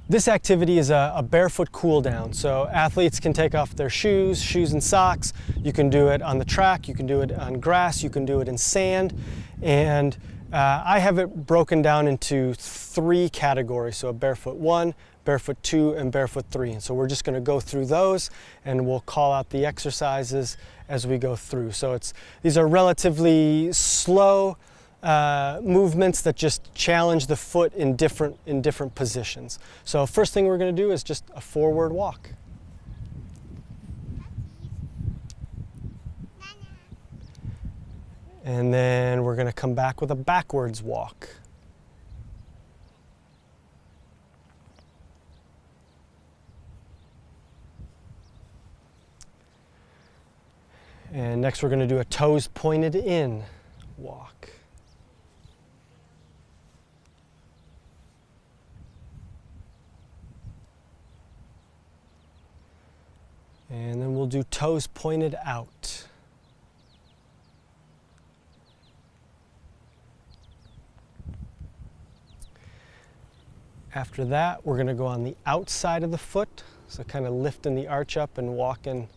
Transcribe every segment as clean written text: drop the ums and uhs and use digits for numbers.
This activity is a barefoot cool down. So athletes can take off their shoes and socks. You can do it on the track, you can do it on grass, you can do it in sand. And I have it broken down into 3 categories. So a barefoot 1, barefoot 2, and barefoot 3. And so we're just going to go through those and we'll call out the exercises as we go through. So these are relatively slow movements that just challenge the foot in different positions. So first thing we're going to do is just a forward walk. And then we're going to come back with a backwards walk. And next we're going to do a toes pointed in walk. And then we'll do toes pointed out. After that, we're going to go on the outside of the foot, so kind of lifting the arch up and walking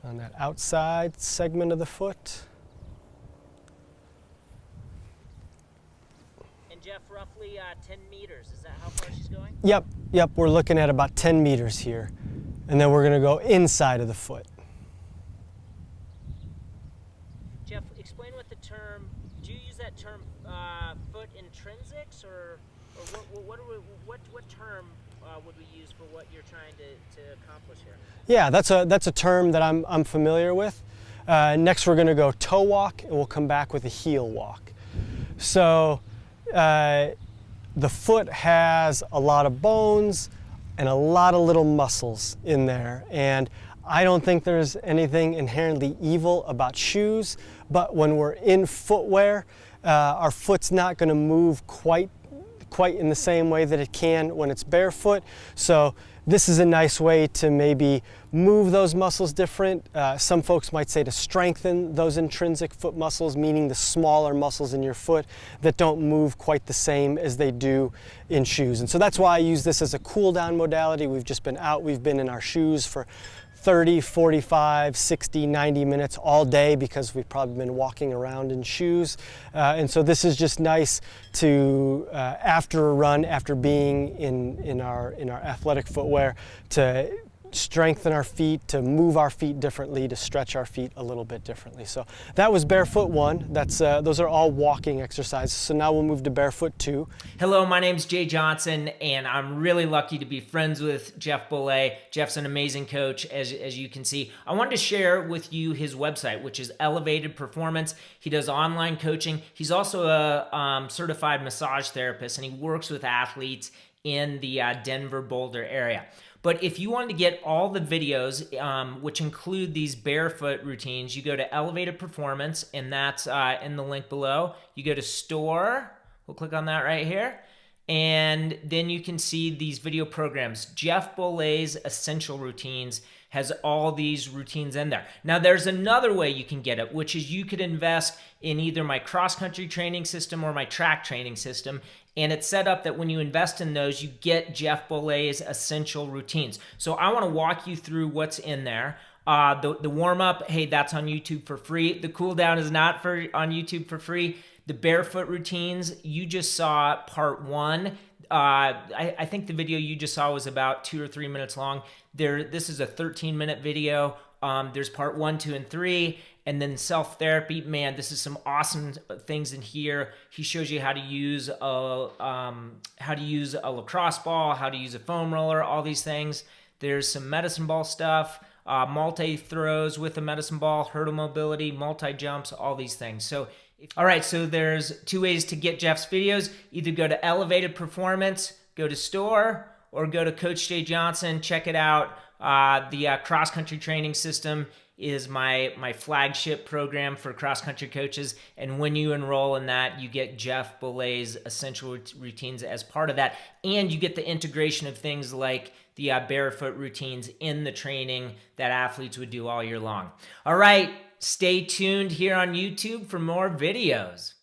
on that outside segment of the foot. And Jeff, roughly 10 meters, is that how far she's going? Yep, we're looking at about 10 meters here. And then we're going to go inside of the foot. Jeff, explain what the term, do you use that term foot intrinsics, or what term would we use for what you're trying to accomplish here? Yeah, that's a term that I'm familiar with. Next we're going to go toe walk, and we'll come back with a heel walk. So the foot has a lot of bones and a lot of little muscles in there, and I don't think there's anything inherently evil about shoes, but when we're in footwear, our foot's not going to move quite in the same way that it can when it's barefoot. So this is a nice way to maybe move those muscles different. Some folks might say to strengthen those intrinsic foot muscles, meaning the smaller muscles in your foot that don't move quite the same as they do in shoes. And so that's why I use this as a cool down modality. We've just been out, we've been in our shoes for 30, 45, 60, 90 minutes all day because we've probably been walking around in shoes. And so this is just nice to, after a run, after being in our athletic footwear, to strengthen our feet, to move our feet differently, to stretch our feet a little bit differently. So that was barefoot 1. Those are all walking exercises. So now we'll move to barefoot 2. Hello, my name's Jay Johnson, and I'm really lucky to be friends with Jeff Boelé. Jeff's an amazing coach, as you can see. I wanted to share with you his website, which is Elevated Performance. He does online coaching. He's also a certified massage therapist, and he works with athletes in the Denver, Boulder area. But if you wanted to get all the videos, which include these barefoot routines, you go to Elevated Performance, and that's in the link below. You go to Store. We'll click on that right here. And then you can see these video programs. Jeff Boelé's Essential Routines has all these routines in there. Now, there's another way you can get it, which is you could invest in either my cross-country training system or my track training system. And it's set up that when you invest in those, you get Jeff Boelé's Essential Routines. So I want to walk you through what's in there. The warm-up, hey, that's on YouTube for free. The cool-down is not on YouTube for free. The barefoot routines, you just saw part 1. I think the video you just saw was about 2 or 3 minutes long. This is a 13-minute video. There's part 1, 2, and 3. And then self-therapy, man, this is some awesome things in here. He shows you how to use a lacrosse ball, how to use a foam roller, all these things. There's some medicine ball stuff, multi-throws with a medicine ball, hurdle mobility, multi-jumps, all these things. So, all right, so there's 2 ways to get Jeff's videos. Either go to Elevated Performance, go to Store, or go to Coach Jay Johnson, check it out. The cross-country training system is my flagship program for cross-country coaches. And when you enroll in that, you get Jeff Boelé's Essential Routines as part of that. And you get the integration of things like the barefoot routines in the training that athletes would do all year long. All right, stay tuned here on YouTube for more videos.